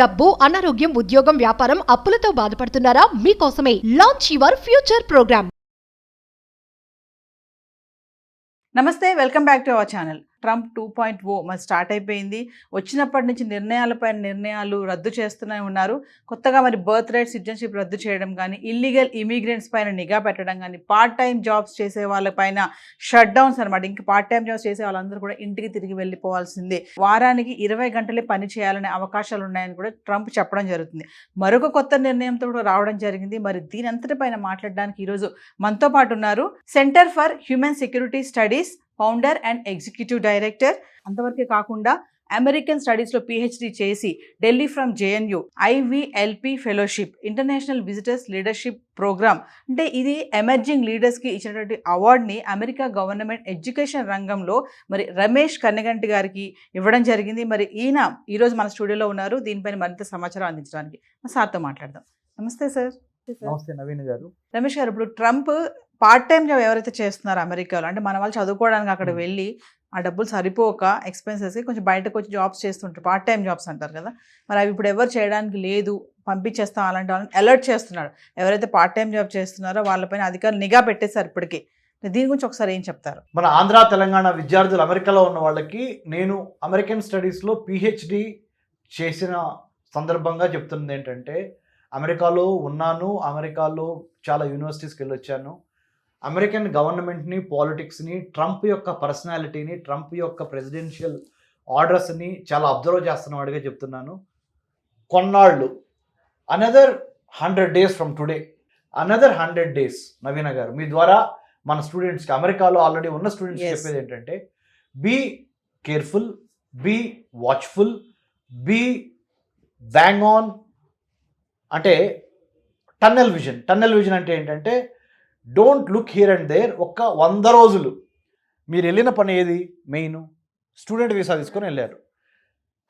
డబ్బు, అనారోగ్యం, ఉద్యోగం, వ్యాపారం, అప్పులతో బాధపడుతున్నారా? మీకోసమే లాంచ్ యువర్ ఫ్యూచర్ ప్రోగ్రామ్. నమస్తే, welcome back to our channel. Trump 2.0 మరి స్టార్ట్ అయిపోయింది. వచ్చినప్పటి నుంచి నిర్ణయాలపైన నిర్ణయాలు రద్దు చేస్తూనే ఉన్నారు. కొత్తగా మరి బర్త్ రైట్ సిటిజన్షిప్ రద్దు చేయడం కానీ, ఇల్లీగల్ ఇమిగ్రెంట్స్ పైన నిఘా పెట్టడం కానీ, పార్ట్ టైం జాబ్స్ చేసే వాళ్ళపైన షట్ డౌన్స్ అనమాట. ఇంకా పార్ట్ టైం జాబ్స్ చేసే వాళ్ళందరూ కూడా ఇంటికి తిరిగి వెళ్ళిపోవాల్సిందే. వారానికి 20 గంటలే పని చేయాలనే అవకాశాలు ఉన్నాయని కూడా ట్రంప్ చెప్పడం జరుగుతుంది. మరొక కొత్త నిర్ణయంతో కూడా రావడం జరిగింది. మరి దీని అంతటిపైన మాట్లాడడానికి ఈరోజు మనతో పాటు ఉన్నారు centre for human security studies founder and executive director. అంతవరకే కాకుండా అమెరికన్ స్టడీస్లో పిహెచ్డి చేసి Delhi from JNU IVLP fellowship, international visitors leadership programme, అంటే ఇది ఎమర్జింగ్ లీడర్స్కి ఇచ్చినటువంటి అవార్డుని అమెరికా గవర్నమెంట్ ఎడ్యుకేషన్ రంగంలో మరి రమేష్ కన్నగంటి గారికి ఇవ్వడం జరిగింది. మరి ఈయన ఈరోజు మన స్టూడియోలో ఉన్నారు. దీనిపైన మరింత సమాచారం అందించడానికి సార్తో మాట్లాడదాం. నమస్తే సార్. నమస్తే నవీన్ గారు. రమేష్ గారు, ఇప్పుడు ట్రంప్ పార్ట్ టైం జాబ్ ఎవరైతే చేస్తున్నారో అమెరికాలో, అంటే మన వాళ్ళు చదువుకోవడానికి అక్కడ వెళ్ళి ఆ డబ్బులు సరిపోక ఎక్స్పెన్సెస్ కొంచెం బయటకు వచ్చి జాబ్స్ చేస్తుంటారు, పార్ట్ టైం జాబ్స్ అంటారు కదా. మరి అవి ఇప్పుడు ఎవరు చేయడానికి లేదు, పంపించేస్తాం అలాంటి వాళ్ళని అలర్ట్ చేస్తున్నాడు. ఎవరైతే పార్ట్ టైం జాబ్ చేస్తున్నారో వాళ్ళపైన అధికారులు నిఘా పెట్టేశారు ఇప్పటికీ. దీని గురించి ఒకసారి ఏం చెప్తారు? మన ఆంధ్ర తెలంగాణ విద్యార్థులు అమెరికాలో ఉన్న వాళ్ళకి నేను అమెరికన్ స్టడీస్లో పిహెచ్డి చేసిన సందర్భంగా చెప్తున్నది ఏంటంటే, అమెరికాలో ఉన్నాను, అమెరికాలో చాలా యూనివర్సిటీస్కి వెళ్ళొచ్చాను. అమెరికన్ గవర్నమెంట్ని, పాలిటిక్స్ని, ట్రంప్ యొక్క పర్సనాలిటీని, ట్రంప్ యొక్క ప్రెసిడెన్షియల్ ఆర్డర్స్ని చాలా అబ్జర్వ్ చేస్తున్నవాడిగా చెప్తున్నాను. కొన్నాళ్ళు another 100 days from today, another 100 days నవీన గారు, మీ ద్వారా మన స్టూడెంట్స్కి, అమెరికాలో ఆల్రెడీ ఉన్న స్టూడెంట్స్కి చెప్పేది ఏంటంటే, be careful, be watchful, be bang on. అంటే టన్నెల్ విజన్ అంటే ఏంటంటే, don't look here and there. ఒక్క 100 రోజులు మీరు వెళ్ళిన పని ఏది? మెయిన్ స్టూడెంట్ వీసా తీసుకొని వెళ్ళారు.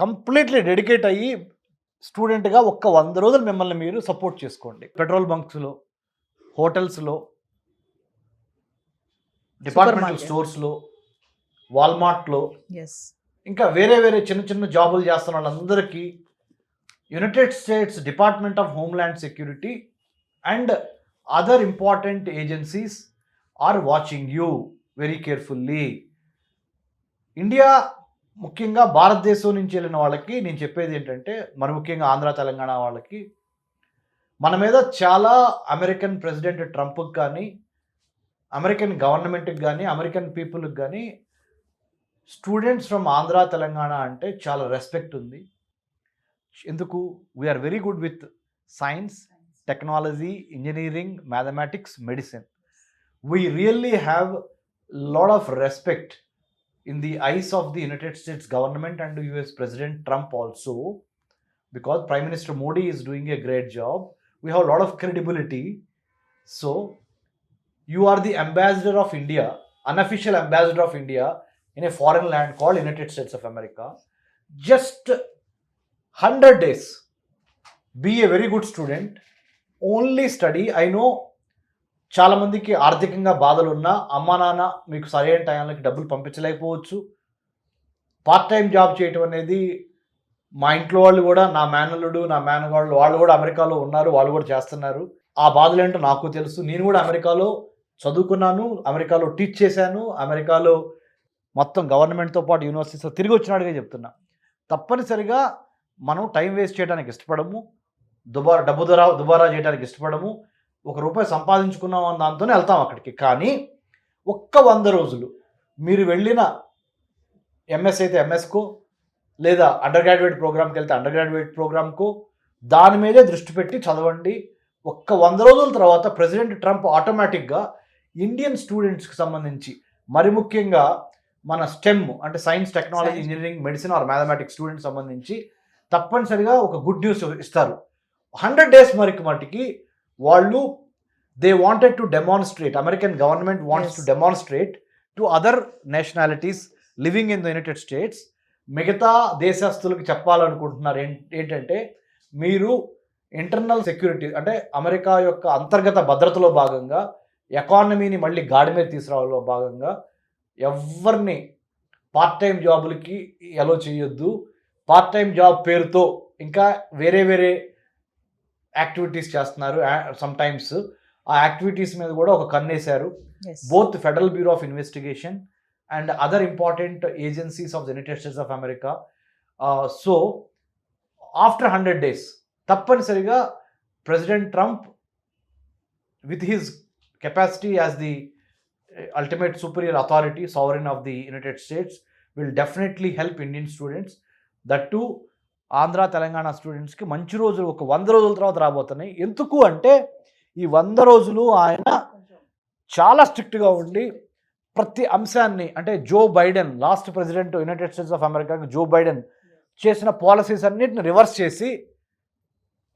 కంప్లీట్లీ డెడికేట్ అయ్యి స్టూడెంట్గా ఒక్క 100 రోజులు మిమ్మల్ని మీరు సపోర్ట్ చేసుకోండి. పెట్రోల్ బంక్స్లో, హోటల్స్లో, డిపార్ట్మెంటల్ స్టోర్స్లో, వాల్మార్ట్లో, ఇంకా వేరే వేరే చిన్న చిన్న జాబులు చేస్తున్న వాళ్ళందరికీ United states department of homeland security and other important agencies are watching you very carefully. India, ముఖ్యంగా భారతదేశం నుంచి వెళ్ళిన వాళ్ళకి నేను చెప్పేది ఏంటంటే, మరి ముఖ్యంగా ఆంధ్ర తెలంగాణ వాళ్ళకి, మన మీద చాలా అమెరికన్ ప్రెసిడెంట్ ట్రంప్కి కానీ, అమెరికన్ గవర్నమెంట్కి కానీ, అమెరికన్ పీపుల్కి కానీ స్టూడెంట్స్ ఫ్రమ్ ఆంధ్ర తెలంగాణ అంటే చాలా రెస్పెక్ట్ ఉంది. ఎందుకు? We are very good with science, technology, engineering, mathematics, medicine. We really have a lot of respect in the eyes of the United States government and US President Trump also, because Prime Minister Modi is doing a great job. We have a lot of credibility. So you are the ambassador of India, unofficial ambassador of India in a foreign land called United States of America. Just 100 days. Be a very good student. Only study. I know చాలామందికి ఆర్థికంగా బాధలు ఉన్నా, అమ్మా నాన్న మీకు సరైన టైంలోకి డబ్బులు పంపించలేకపోవచ్చు. Part time job చేయటం అనేది, మా ఇంట్లో వాళ్ళు కూడా, నా మేనల్లుడు, నా మేనగాళ్ళు, వాళ్ళు కూడా అమెరికాలో ఉన్నారు, వాళ్ళు కూడా చేస్తున్నారు. ఆ బాధలు ఏంటో నాకు తెలుసు. నేను కూడా అమెరికాలో చదువుకున్నాను, అమెరికాలో టీచ్ చేశాను, అమెరికాలో మొత్తం గవర్నమెంట్తో పాటు యూనివర్సిటీస్లో తిరిగి వచ్చినాడుగా చెప్తున్నా. తప్పనిసరిగా మనం టైం వేస్ట్ చేయడానికి ఇష్టపడము, దుబారా చేయడానికి ఇష్టపడము. ₹1 సంపాదించుకున్నాం అన్న దాంతోనే వెళ్తాం అక్కడికి. కానీ ఒక్క 100 రోజులు మీరు వెళ్ళిన ఎంఎస్ అయితే ఎంఎస్కో, లేదా అండర్ గ్రాడ్యుయేట్ ప్రోగ్రామ్కి వెళ్తే అండర్ గ్రాడ్యుయేట్ ప్రోగ్రామ్కో, దాని మీదే దృష్టి పెట్టి చదవండి. ఒక్క 100 రోజుల తర్వాత ప్రెసిడెంట్ ట్రంప్ ఆటోమేటిక్గా ఇండియన్ స్టూడెంట్స్కి సంబంధించి, మరి ముఖ్యంగా మన స్టెమ్ అంటే science, technology, engineering, medicine or mathematics students సంబంధించి తప్పనిసరిగా ఒక గుడ్ న్యూస్ ఇస్తారు. 100 days మటుకి వాళ్ళు they wanted to demonstrate, American government wants to demonstrate to other nationalities living in the United states. మిగతా దేశస్తులకు చెప్పాలనుకుంటున్నారు ఏంటంటే, మీరు ఇంటర్నల్ సెక్యూరిటీ అంటే అమెరికా యొక్క అంతర్గత భద్రతలో భాగంగా, ఎకానమీని మళ్ళీ గాడి మీద తీసుకురావడంలో భాగంగా ఎవరిని పార్ట్ టైం జాబులకి అలో చేయొద్దు. పార్ట్ టైం జాబ్ పేరుతో ఇంకా వేరే వేరే యాక్టివిటీస్ చేస్తున్నారు సమ్ టైమ్స్. ఆ యాక్టివిటీస్ మీద కూడా ఒక కన్నేశారు. Both Federal Bureau of Investigation and other important agencies of the United States of America. So after 100 days తప్పనిసరిగా president Trump with his capacity as the ultimate superior authority, sovereign of the United States, will definitely help Indian students. That too, Andhra Telangana స్టూడెంట్స్కి మంచి రోజులు ఒక 100 రోజుల తర్వాత రాబోతున్నాయి. ఎందుకు అంటే ఈ 100 రోజులు ఆయన చాలా స్ట్రిక్ట్గా ఉండి ప్రతి అంశాన్ని, అంటే Joe Biden last president United States of అమెరికాకి జో బైడెన్ చేసిన పాలసీస్ అన్నిటిని రివర్స్ చేసి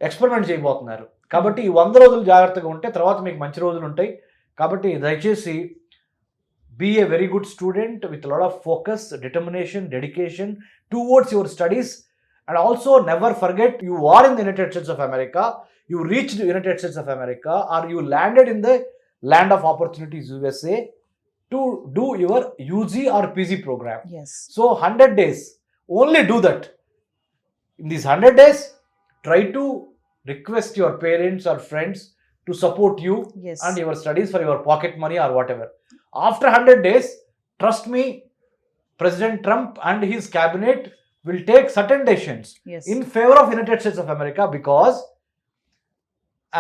ఎక్స్పెరిమెంట్ చేయబోతున్నారు. కాబట్టి ఈ 100 రోజులు జాగ్రత్తగా ఉంటే తర్వాత మీకు మంచి రోజులు ఉంటాయి. కాబట్టి దయచేసి be a very good student with lot of focus, determination, dedication towards your studies. And also never forget you are in the United States of America, you reached United States of America are you landed in the land of opportunities USA to do your UG or PG program. Yes. So 100 days, only do that. In these 100 days, try to request your parents or friends to support you Yes. and your studies for your pocket money or whatever. After 100 days, trust me, President Trump and his cabinet will take certain decisions Yes. in favor of United States of America, because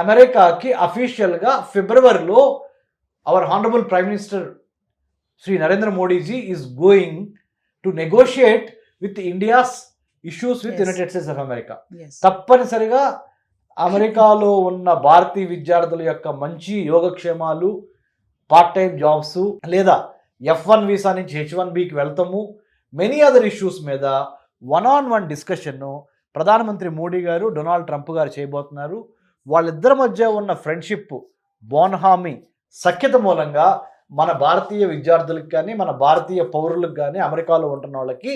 అమెరికాకి అఫీషియల్గా ఫిబ్రవరిలో our honourable prime minister Shri Narendra Modi ji is going to negotiate with India's issues with Yes. United States of America. Yes. తప్పనిసరిగా అమెరికాలో ఉన్న భారతీయ విద్యార్థుల యొక్క మంచి యోగక్షేమాలు, పార్ట్ టైం జాబ్స్, లేదా F1 వీసా నుంచి H1Bకి వెళ్తాము, మెనీ అదర్ ఇష్యూస్ మీద 1-on-1 డిస్కషన్ను ప్రధానమంత్రి మోడీ గారు, డొనాల్డ్ ట్రంప్ గారు చేయబోతున్నారు. వాళ్ళిద్దరి మధ్య ఉన్న ఫ్రెండ్షిప్, బోన్హామీ సఖ్యత మూలంగా మన భారతీయ విద్యార్థులకు కానీ, మన భారతీయ పౌరులకు కానీ, అమెరికాలో ఉంటున్న వాళ్ళకి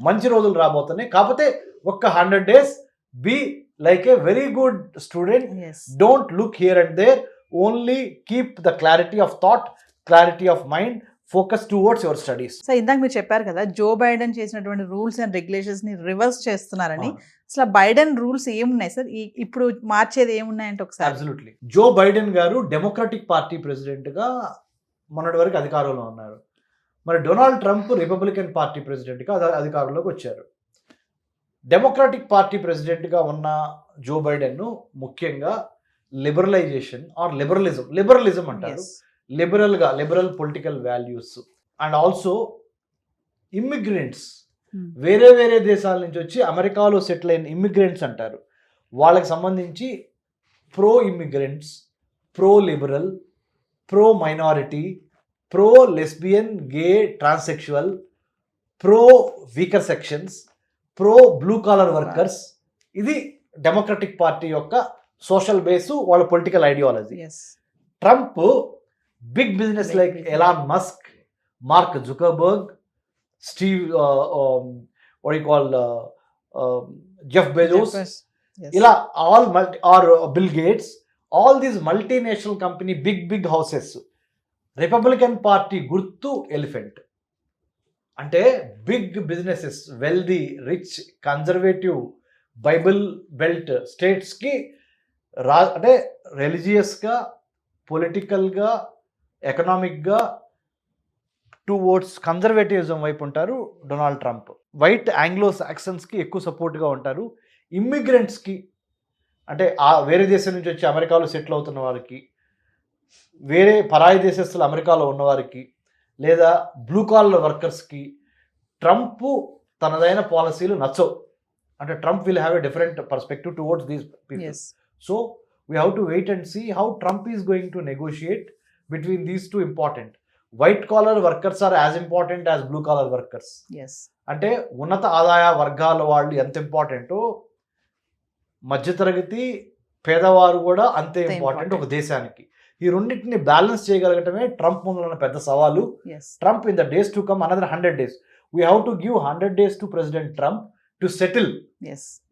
మంచి రోజులు రాబోతున్నాయి. కాకపోతే ఒక్క 100 days be like a very good student. Yes. Don't look here and there, only keep the clarity of thought, clarity of mind, focus towards your studies. So ఇందాక మీరు చెప్పారు కదా, జో బైడెన్ చేసినటువంటి రూల్స్ అండ్ రెగ్యులేషన్స్ ని reverse చేస్తున్నారని. అసలు Biden rules ఏమున్నాయి sir? ఇప్పుడు మార్చేది ఏమున్నాయంటే ఒకసారి. అబ్సల్యూట్లీ. జో బైడెన్ గారు డెమోక్రటిక్ పార్టీ ప్రెసిడెంట్ గా మొన్నటి వరకు అధికారంలో ఉన్నారు. మరి Donald Trump Republican party president గా అధికారంలోకి వచ్చారు. డెమోక్రాటిక్ పార్టీ ప్రెసిడెంట్గా ఉన్న జో బైడెన్ను ముఖ్యంగా లిబరలైజేషన్ ఆర్ లిబరలిజం అంటారు. Liberal political values and also immigrants, వేరే వేరే దేశాల నుంచి వచ్చి అమెరికాలో సెటిల్ అయిన ఇమ్మిగ్రెంట్స్ అంటారు. వాళ్ళకి సంబంధించి pro immigrants, pro liberal, pro minority, pro lesbian, gay, transsexual, pro weaker sections, pro blue collar workers. ఇది డెమోక్రటిక్ పార్టీ యొక్క సోషల్ బేసు, వాళ్ళ political ideology. Trump big business like Elon Musk, Mark Zuckerberg, Steve Jeff Bezos, ఇలా all or Bill Gates, all these multinational company big houses. Republican party గుర్తు elephant. అంటే big businesses, wealthy, rich, conservative, Bible belt స్టేట్స్కి అంటే రిలీజియస్గా, పొలిటికల్గా, ఎకనామిక్గా towards కన్జర్వేటివిజం వైపు ఉంటారు డొనాల్డ్ ట్రంప్. వైట్ ఆంగ్లో సాక్సన్స్కి ఎక్కువ సపోర్ట్గా ఉంటారు. ఇమ్మిగ్రెంట్స్కి, అంటే వేరే దేశం నుంచి వచ్చి అమెరికాలో సెటిల్ అవుతున్న వారికి, వేరే పరాయి దేశస్తులు అమెరికాలో ఉన్నవారికి, లేదా బ్లూ కాలర్ వర్కర్స్కి ట్రంప్ తనదైన పాలసీలు నచ్చవు. అంటే Trump will have a different perspective towards these people. So we have to wait and see how Trump is going to negotiate between these two important. White collar workers are as important as blue collar workers. అంటే ఉన్నత ఆదాయ వర్గాల వాళ్ళు ఎంత ఇంపార్టెంటో, మధ్యతరగతి పేదవారు కూడా అంతే ఇంపార్టెంట్ ఒక దేశానికి. ఈ రెండింటిని బ్యాలెన్స్ చేయగలగటమే ట్రంప్ ముందు ఉన్న పెద్ద సవాలు. Trump in the days to come, another 100 days, we have to give 100 days to President Trump to settle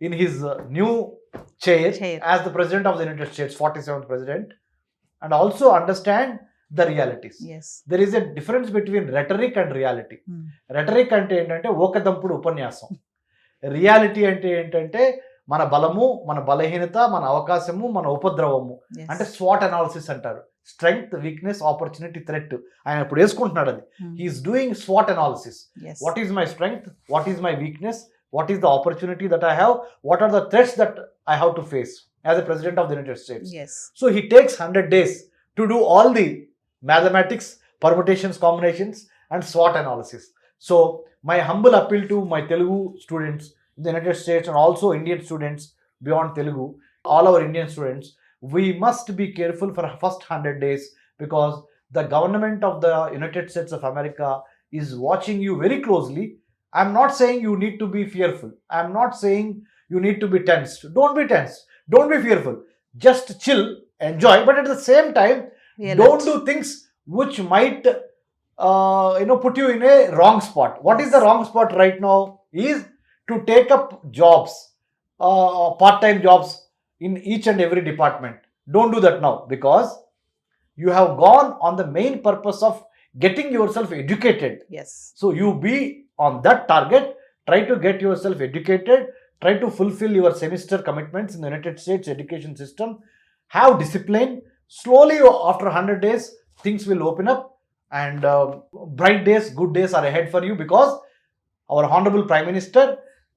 in his new chair as the President of the United States, 47th President, and also understand the realities. There is a difference between rhetoric and reality. Rhetoric ante entante oka dampudu upanyasam. Reality ante entante మన బలము, మన బలహీనత, మన అవకాశము, మన ఉపద్రవము. Yes. అంటే స్వాట్ అనాలిసిస్ అంటారు. Strength, weakness, opportunity, threat. ఆయన ఇప్పుడు వేసుకుంటున్నాడు అది. హీఈస్ డూయింగ్ స్వాట్ analysis. Yes. What is my strength? What is my weakness? What is the opportunity that I have? What are the threats that I have to face as a president of the United States? Yes. So he takes 100 days to do all the mathematics, permutations, combinations, and SWOT analysis. So my humble appeal to my Telugu students in the United States and also Indian students beyond Telugu, all our Indian students, we must be careful for first 100 days because the government of the United States of America is watching you very closely. I'm not saying you need to be fearful. I'm not saying you need to be tensed. Don't be tensed. Don't be fearful. Just chill, enjoy, but at the same time, don't do things which might put you in a wrong spot. What is the wrong spot right now is to take up jobs, part-time jobs in each and every department. Don't do that now because you have gone on the main purpose of getting yourself educated. Yes. So you be on that target, try to get yourself educated, try to fulfill your semester commitments in the United States education system, have discipline. Slowly after 100 days, things will open up and bright days, good days are ahead for you because our Honorable Prime Minister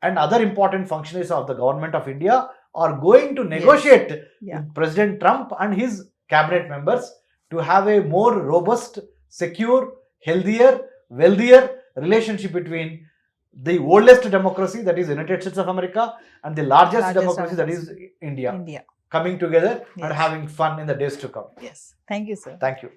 and other important functionaries of the government of India are going to negotiate Yeah. with President Trump and his cabinet members to have a more robust, secure, healthier, wealthier relationship between the oldest democracy, that is United States of America, and the largest democracy, that is India, India. coming together and Yes. having fun in the days to come. Yes. Thank you, sir. Thank you.